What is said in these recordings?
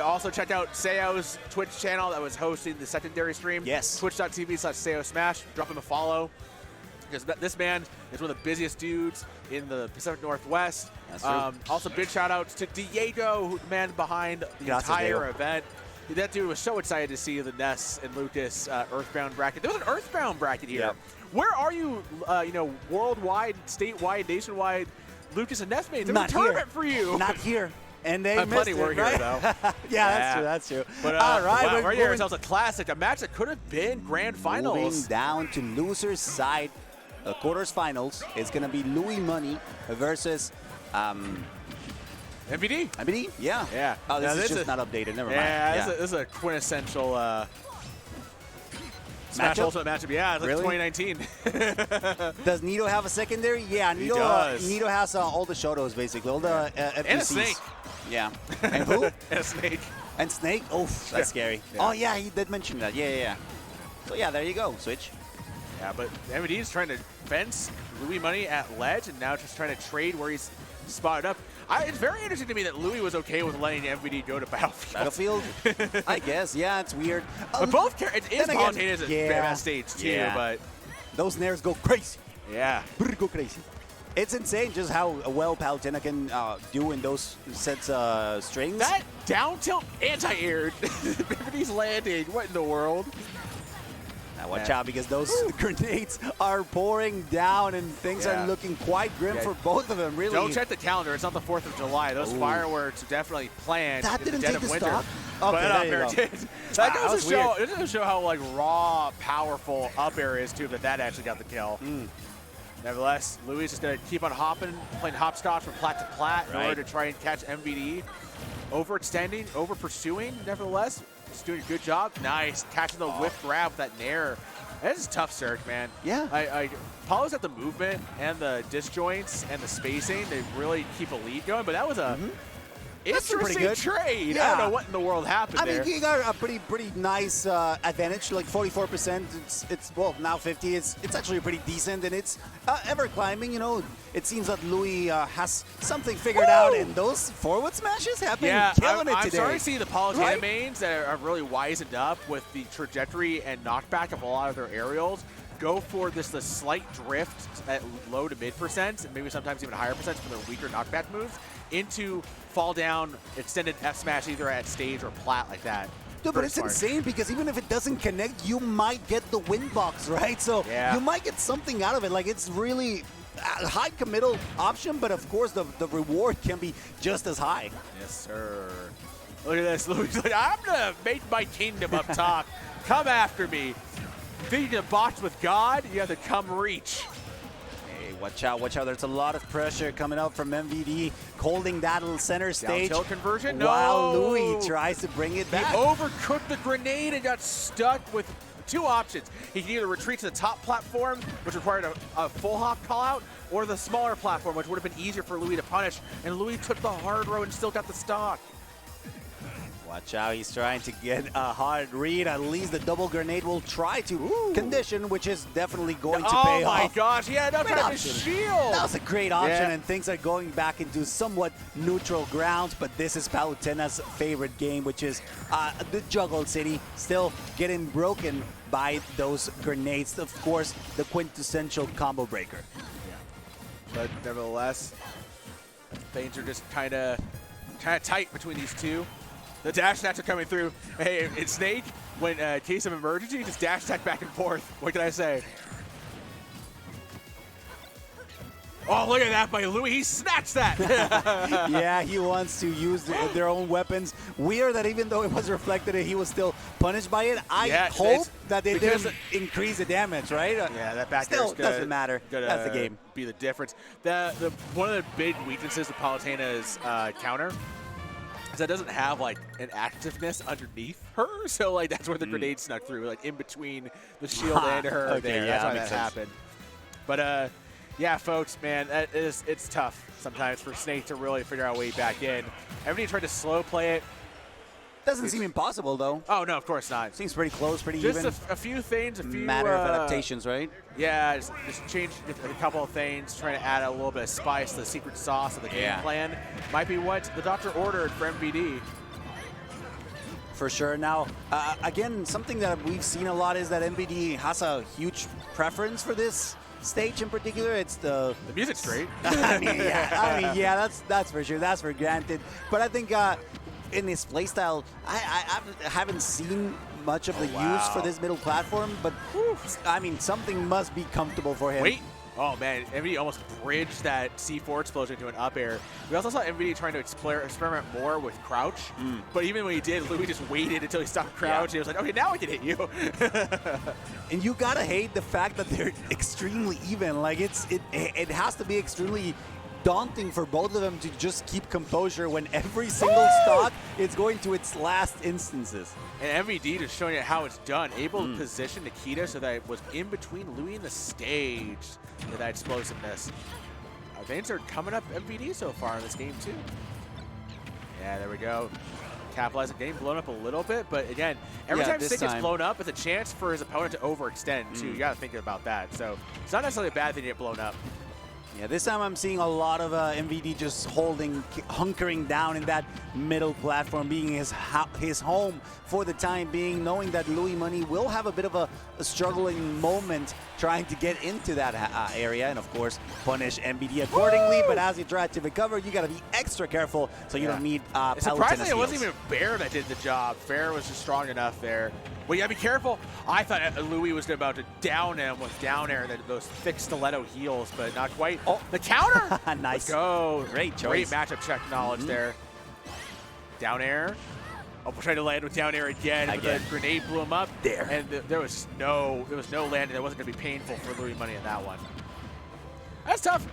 We also checked out Seo's Twitch channel that was hosting the secondary stream. Yes. Twitch.tv/SeoSmash. Drop him a follow. Because this man is one of the busiest dudes in the Pacific Northwest. That's true. Also, big shout outs to Diego, who the man behind the entire event. That dude was so excited to see the Ness and Lucas Earthbound bracket. There was an Earthbound bracket here. Yep. Where are you, worldwide, statewide, nationwide, Lucas and Ness mates? Not a tournament for you. Not here. And they missed plenty it, were right? here, though. Yeah, that's true. But, all right, wow, we're right here ourselves a classic, a match that could have been grand finals. Moving down to loser's side, quarters finals. It's going to be Louis Money versus MVD. MVD? Yeah. Yeah. Oh, this is just not updated. Never mind. Yeah, this is a quintessential Smash Ultimate matchup. Yeah, it's like Really? 2019. Does Nito have a secondary? Yeah, Nito does. Nito has all the Shotos, basically. All the FPCs. And a Snake. Yeah. And who? And a Snake. And Snake? Oh, that's scary. Yeah. Oh, yeah, he did mention that. Yeah. So, yeah, there you go. Switch. Yeah, but MVD is trying to fence Louis Money at ledge and now just trying to trade where he's spotted up. It's very interesting to me that Louis was okay with letting MVD go to Battlefield. I guess. Yeah, it's weird. But both it is Palutena's best stage too, Yeah. but those nairs go crazy. yeah. Go crazy. It's insane just how well Palutena can do in those sets strings. That down tilt anti-aired. MVD's landing. What in the world? Now watch out because those grenades are pouring down and things are looking quite grim for both of them. Really. Don't check the calendar. It's not the 4th of July. Those fireworks are definitely planned That in the didn't dead take of the winter. stock? But Okay, there you go. That Wow, goes to show how like raw, powerful up air is too. That actually got the kill. Nevertheless, Louis is just gonna keep on hopping, playing hopscotch from plat to plat in order to try and catch MVD. Overextending, over pursuing. Nevertheless, just doing a good job. Nice catching the whip grab with that nair. This is tough, Cirque, man. Yeah. Paulo's got the movement and the disjoints and the spacing. They really keep a lead going, but that was a interesting trade. Yeah. I don't know what in the world happened there. I mean, he got a pretty nice advantage, like 44%. It's well now 50. It's actually pretty decent, and it's ever climbing. You know, it seems that Louis has something figured out, and those forward smashes have been killing it today. I'm starting to see the Palutena mains that are really wizened up with the trajectory and knockback of a lot of their aerials. Go for the slight drift at low to mid percent, and maybe sometimes even higher percent for their weaker knockback moves, into fall down, extended F smash either at stage or plat like that. Dude, but it's insane because even if it doesn't connect, you might get the win box, right? So you might get something out of it. Like, it's really a high committal option, but of course the reward can be just as high. Yes, sir. Look at this. Louis like, I'm gonna make my kingdom up top. Come after me. Feeding a box with God, you have to come reach. Hey, watch out, watch out. There's a lot of pressure coming out from MVD, holding that little center stage. Down tilt conversion? No. While Louis tries to bring it back. He overcooked the grenade and got stuck with two options. He can either retreat to the top platform, which required a full hop call out, or the smaller platform, which would have been easier for Louis to punish. And Louis took the hard road and still got the stock. Watch out, he's trying to get a hard read. At least the double grenade will try to condition, which is definitely going to pay off. Oh my gosh, he had enough time to shield. That was a great option, and things are going back into somewhat neutral grounds, but this is Palutena's favorite game, which is the Juggle City, still getting broken by those grenades. Of course, the quintessential combo breaker. Yeah. But nevertheless, things are just kind of tight between these two. The dash attacks are coming through. Hey, it's Snake, when case of emergency, just dash attack back and forth. What can I say? Oh, look at that by Louis. He snatched that. Yeah, he wants to use their own weapons. Weird that even though it was reflected, he was still punished by it. I hope that they didn't increase the damage, right? Yeah, that back still doesn't matter. That's the game. Be the difference. One of the big weaknesses of Palutena's counter is that it doesn't have like an activeness underneath her, so like that's where the grenade snuck through, like in between the shield and her. Okay, there. yeah, That's why that happened. But yeah, folks, man, it's tough sometimes for Snake to really figure out a way back in. Everybody tried to slow play it. Doesn't seem impossible, though. Oh, no, of course not. Seems pretty close, pretty just even. Just a few things, a few... Matter of adaptations, right? Yeah, just change a couple of things, trying to add a little bit of spice to the secret sauce of the game plan. Might be what the doctor ordered for MVD. For sure. Now, again, something that we've seen a lot is that MVD has a huge preference for this stage in particular. It's the music's great. I mean, yeah, that's for sure. That's for granted. But I think in his playstyle, I haven't seen much of the use for this middle platform. But I mean, something must be comfortable for him. Wait. Oh man, MVD almost bridged that C4 explosion into an up air. We also saw MVD trying to experiment more with crouch, but even when he did, Louis just waited until he stopped crouch. He was like, okay, now I can hit you. And you gotta hate the fact that they're extremely even. Like it has to be extremely daunting for both of them to just keep composure when every single stock is going to its last instances. And MVD just showing it how it's done, able to position Nikita so that it was in between Louis and the stage with that explosiveness. Things are coming up MVD so far in this game too. Yeah, there we go. Capitalizing game blown up a little bit, but again, every time Stick gets blown up, it's a chance for his opponent to overextend too. You gotta think about that. So it's not necessarily a bad thing to get blown up. Yeah, this time I'm seeing a lot of MVD just hunkering down in that middle platform, being his home for the time being, knowing that Louis Money will have a bit of a struggling moment trying to get into that area, and of course punish MVD accordingly. But as you try to recover, you got to be extra careful so you don't need Palutena's surprisingly, it heals. wasn't even Bear that did the job. Bear was just strong enough there. Well, you gotta be careful. I thought Louis was about to down him with down air, those thick stiletto heels, but not quite. Oh, the counter! Nice. Let's go. Great choice. Great matchup check knowledge there. Down air. Oh, trying to land with down air again. But the grenade blew him up. There. And there was no landing that wasn't gonna be painful for Louis Money in that one. That's tough.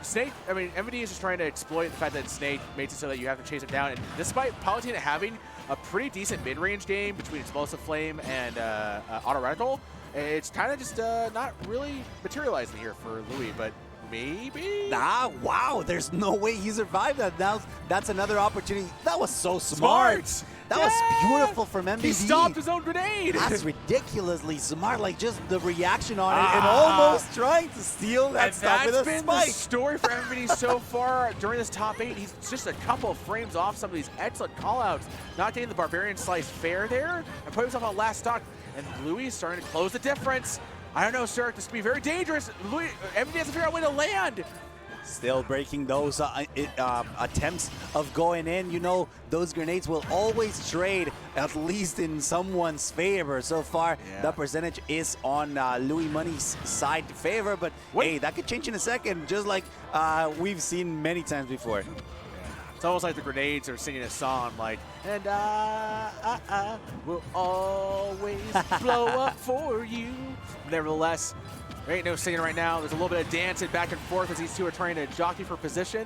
Snake, I mean, MVD is just trying to exploit the fact that Snake makes it so that you have to chase him down. And despite Palutena having a pretty decent mid-range game between Explosive Flame and Auto Reticle, it's kind of just not really materializing here for Louis, but maybe? Wow, there's no way he survived that. Now that's another opportunity. That was so smart. That was beautiful from MVD. He stopped his own grenade. That's ridiculously smart. Like just the reaction on it and almost trying to steal that stuff with a spike. That's been the story for MVD so far during this top 8. He's just a couple of frames off some of these excellent callouts. Not getting the Barbarian Slice fair there and putting himself on last stock. And Louis is starting to close the difference. I don't know, sir. This could be very dangerous. MVD has to figure out a way to land. Still breaking those attempts of going in. You know, those grenades will always trade, at least in someone's favor. So far, the percentage is on Louis Money's side favor. But hey, that could change in a second, just like we've seen many times before. It's almost like the grenades are singing a song like, and I will always blow up for you. Nevertheless, there ain't no singing right now. There's a little bit of dancing back and forth as these two are trying to jockey for position.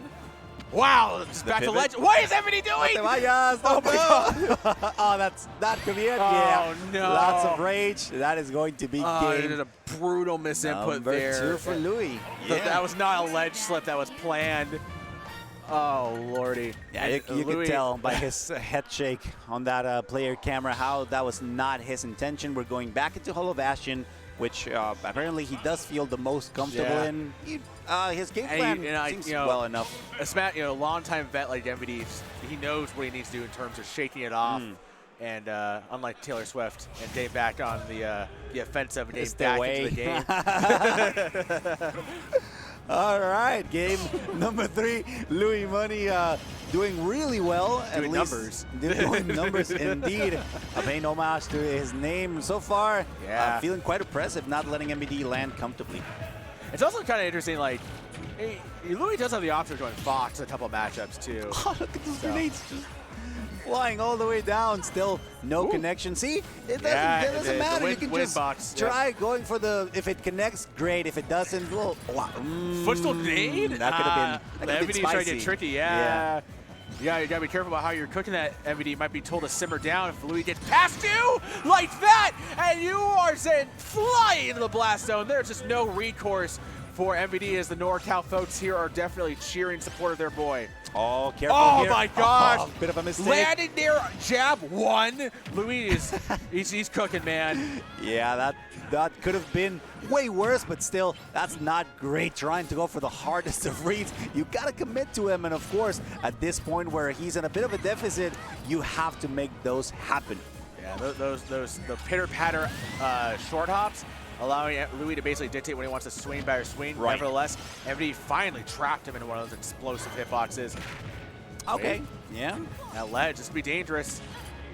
Wow, just back to legend. What is MVD doing? Oh, my God. Oh, that could be it. Oh, no. Lots of rage. That is going to be game. There's a brutal misinput there. Number 2 for Louis. That was not a ledge slip. That was planned. Oh, Lordy. Yeah, you could tell by his head shake on that player camera how that was not his intention. We're going back into Hollow Bastion, which apparently he does feel the most comfortable in. His game plan seems well enough. A longtime vet like MVD, he knows what he needs to do in terms of shaking it off. And unlike Taylor Swift and getting back on the offensive and getting back into the game. All right, game number 3. Louis Money doing really well. Doing numbers. Doing numbers indeed. Paying homage to his name so far. Yeah. Feeling quite impressive, not letting MVD land comfortably. It's also kind of interesting, like, Louis does have the option of going Fox in a couple of matchups, too. Oh, look at those grenades just flying all the way down. Still no connection. See, it doesn't matter. You can just try going for the, if it connects, great. If it doesn't, well, footstool grenade? That could have been spicy. Trying to get tricky, Yeah, you gotta be careful about how you're cooking that. MVD might be told to simmer down if Louis gets past you like that, and you are sent flying into the blast zone. There's just no recourse for MVD, as the NorCal folks here are definitely cheering support of their boy. Oh, careful Oh here. my gosh! Oh, bit of a mistake. Landing there, jab one. Louis is he's cooking, man. Yeah, that could have been way worse, but still, that's not great. Trying to go for the hardest of reads. You got to commit to him, and of course, at this point where he's in a bit of a deficit, you have to make those happen. Yeah, the pitter-patter short hops, allowing Louis to basically dictate when he wants to swing by or swing. Right. Nevertheless, MVD finally trapped him in one of those explosive hitboxes. Okay. Wait. Yeah. That ledge, this could be dangerous.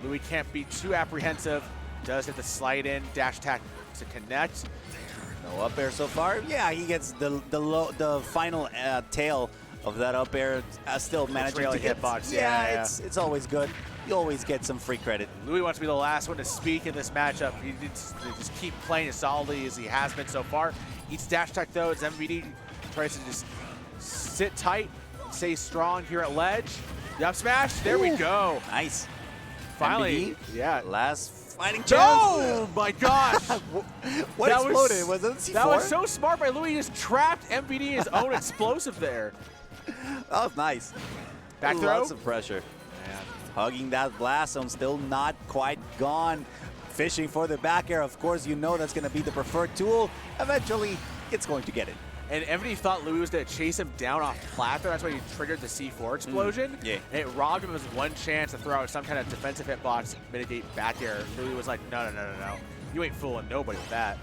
Louis can't be too apprehensive. Does hit the slide in, dash attack to connect. No up air so far. Yeah, he gets the final tail of that up air, still managing to get hitbox. Yeah, it's always good. You always get some free credit. Louis wants to be the last one to speak in this matchup. He needs to just keep playing as solidly as he has been so far. Eats dash attack though, as MVD tries to just sit tight, stay strong here at ledge. The up smash, there we go. Nice. Finally, MVD, yeah. last fighting chance. Oh my gosh! What That exploded? Was it C4? That was so smart by Louis. He just trapped MVD in his own explosive there. That was nice. Back throw. Lots of pressure. Hugging that blast zone, still not quite gone. Fishing for the back air. Of course, you know that's going to be the preferred tool. Eventually, it's going to get it. And MVD thought Louis was going to chase him down off plat there. That's why he triggered the C4 explosion. Yeah. And it robbed him of his one chance to throw out some kind of defensive hitbox, mitigate back air. Louis was like, no. You ain't fooling nobody with that.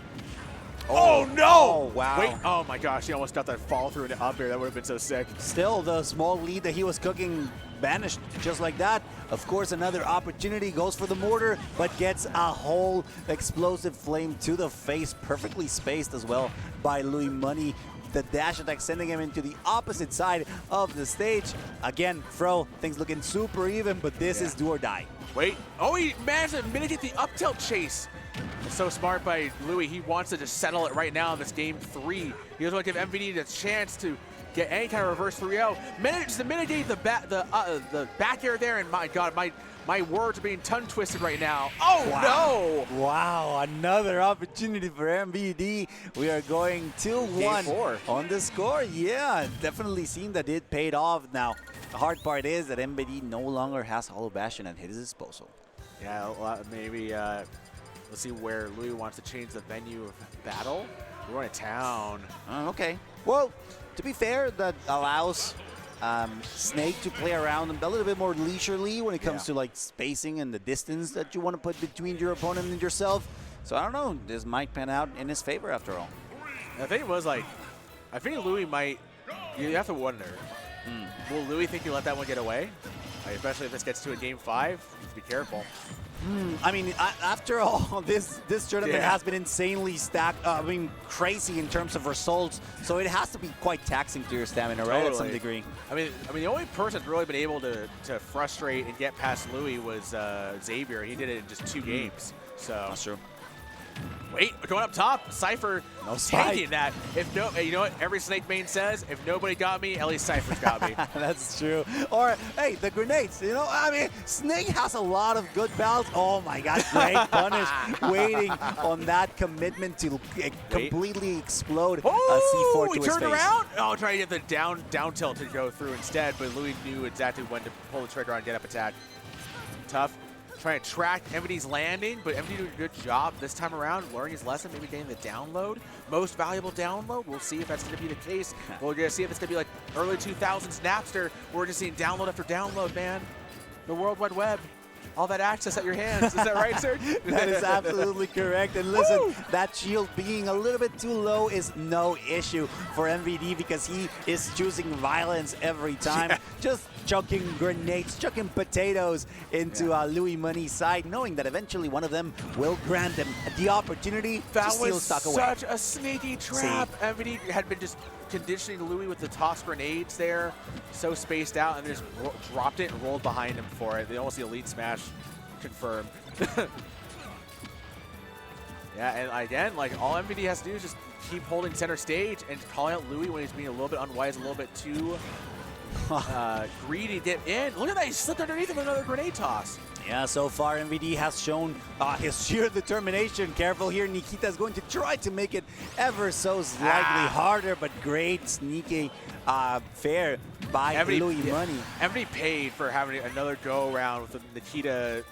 Oh, no! Oh, wow. Wait, oh my gosh, he almost got that fall through into up air. That would have been so sick. Still, the small lead that he was cooking vanished just like that. Of course, another opportunity, goes for the mortar, but gets a whole explosive flame to the face, perfectly spaced as well by Louis Money. The dash attack sending him into the opposite side of the stage. Again, Fro, things looking super even, but this is do or die. Wait, oh, he managed to mitigate the up tilt chase. It's so smart by Louis. He wants to just settle it right now in this game 3. He doesn't want to give MVD the chance to get any kind of reverse 3-0. Manages to mitigate the back air there, and my God, my words are being tongue twisted right now. Oh Wow. no! Wow, another opportunity for MVD. We are going 2-1 4. on the score. Yeah, definitely seen that it paid off. Now, the hard part is that MVD no longer has Hollow Bastion at his disposal. Yeah, maybe let's see where Louis wants to change the venue of battle. We're going to town. Okay. Well, to be fair, that allows Snake to play around a little bit more leisurely when it comes to like spacing and the distance that you want to put between your opponent and yourself. So I don't know, this might pan out in his favor after all. I think it was like, I think Louis might, you have to wonder, will Louis think he'll let that one get away? Like, especially if this gets to a game 5, be careful. I mean, after all, this tournament has been insanely crazy in terms of results. So it has to be quite taxing to your stamina, right, at some degree. I mean, the only person that's really been able to frustrate and get past Louis was Xavier. He did it in just 2 games. So That's true. Wait, going up top, Cypher No spike. taking that. If no, you know what every Snake main says? If nobody got me, at least Cypher's got me. That's true. Or, hey, the grenades, you know, I mean, Snake has a lot of good battles. Oh my God, great punish. Waiting on that commitment to completely explode a C4 to he his turned face. around. Oh, trying to get the down tilt to go through instead, but Louis knew exactly when to pull the trigger on get up attack. Tough. Trying to track MVD's landing, but MVD did a good job this time around, learning his lesson, maybe getting the download. Most valuable download. We'll see if that's going to be the case. We're going to see if it's going to be like early 2000s Napster. We're just seeing download after download, man. The World Wide Web. All that access at your hands. Is that right, sir? That is absolutely correct. And listen, that shield being a little bit too low is no issue for MVD because he is choosing violence every time. Yeah. Just chucking grenades, chucking potatoes into Louis Money's side, knowing that eventually one of them will grant him the opportunity to steal stock away. That was such a sneaky trap. MVD had been just conditioning Louis with the toss grenades there, so spaced out, and just dropped it and rolled behind him for it. They almost the elite smash confirmed. Yeah, and again, like all MVD has to do is just keep holding center stage and calling out Louis when he's being a little bit unwise, a little bit too greedy to get in. Look at that, he slipped underneath him with another grenade toss. Yeah, so far MVD has shown his sheer determination. Careful here, Nikita's going to try to make it ever so slightly harder, but great sneaky fair by Louis Money. MVD paid for having another go-around with the Nikita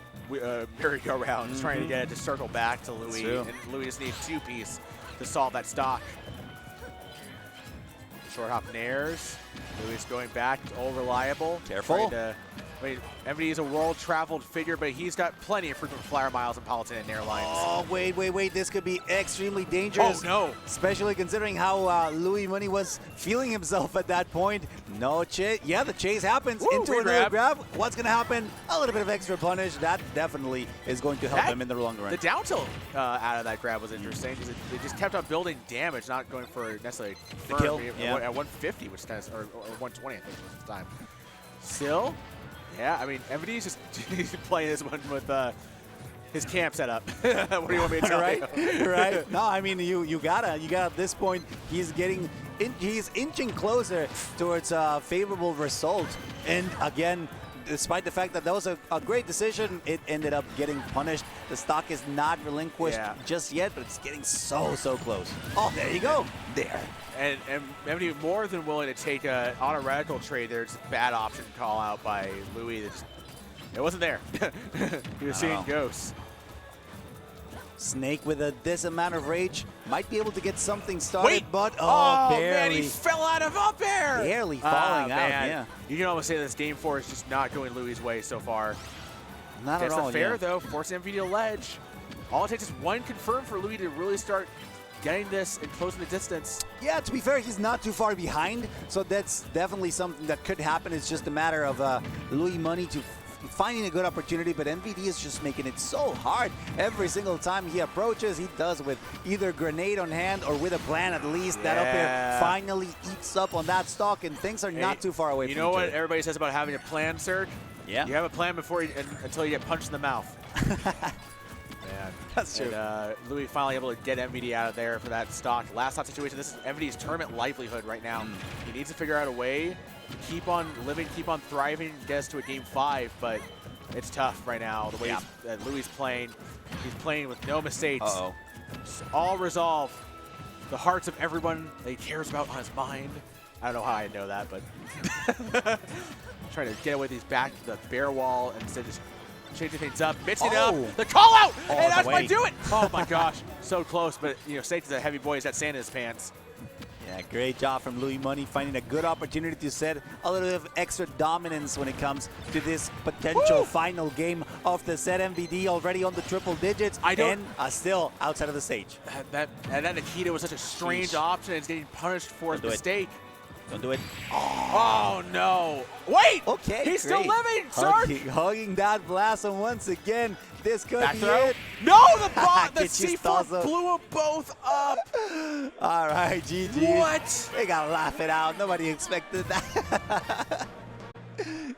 merry-go-round, just trying to get it to circle back to Louis, and Louis just needs 2-piece to solve that stock. Short hop nairs. Louis going back, all reliable. Careful. I mean, MVD is a world-traveled figure, but he's got plenty of frequent flyer miles in Palutena and airlines. Oh, wait. This could be extremely dangerous. Oh, no. Especially considering how Louis Money was feeling himself at that point. No chase. Yeah, the chase happens into another grab. What's going to happen? A little bit of extra punish. That definitely is going to help him in the long run. The down tilt out of that grab was interesting because it just kept on building damage, not going for necessarily firm kill. At 150, which kind of, or 120, I think was the time. Still. Yeah, I mean, MVD's just he's playing this one with his camp set up. What do you want me to tell you? Right. No, I mean, you gotta at this point, he's inching closer towards a favorable result. And again, despite the fact that was a great decision, it ended up getting punished. The stock is not relinquished just yet, but it's getting so close. Oh, there you go. There. And MVD more than willing to take an auto-radical trade there. It's a bad option call out by Louis. It wasn't there. He was seeing ghosts. Snake with this amount of rage might be able to get something started, but barely. Man, he fell out of up air. Barely falling out, yeah. You can almost say this game 4 is just not going Louis' way so far. Not at all, That's fair, though. Force MVD to ledge. All it takes is one confirm for Louis to really start getting this and closing the distance. Yeah, to be fair, he's not too far behind, so that's definitely something that could happen. It's just a matter of Louis Money to finding a good opportunity, but MVD is just making it so hard. Every single time he approaches, he does with either grenade on hand or with a plan at least. That up air finally eats up on that stock, and things are not too far away from each other. You know what everybody says about having a plan, Serge? Yeah. You have a plan before until you get punched in the mouth. Man. That's true. And Louis finally able to get MVD out of there for that stock. Last stock situation. This is MVD's tournament livelihood right now. He needs to figure out a way to keep on living, keep on thriving, get us to a game 5, but it's tough right now. The way that Louis is playing, he's playing with no mistakes. All resolve. The hearts of everyone that he cares about on his mind. I don't know how I know that, but trying to get away with the bear wall and instead just changing things up, mixing it up. The call out, and that's what do it. Oh my gosh, so close, but Sage is a heavy boy. He's got sand in his pants. Yeah, great job from Louis Money, finding a good opportunity to set a little bit of extra dominance when it comes to this potential final game of the set. MVD already on the triple digits and still outside of the stage. That Nikita was such a strange option. It's getting punished for his mistake. Don't do it. Oh no! Wait! Okay, he's still living, Sarge! Hugging that blast, and once again, this could be it. No, the C4 blew them both up. All right, GG. What? They gotta laugh it out. Nobody expected that.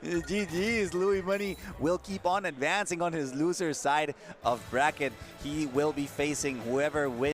GG's. Louis Money will keep on advancing on his loser side of bracket. He will be facing whoever wins.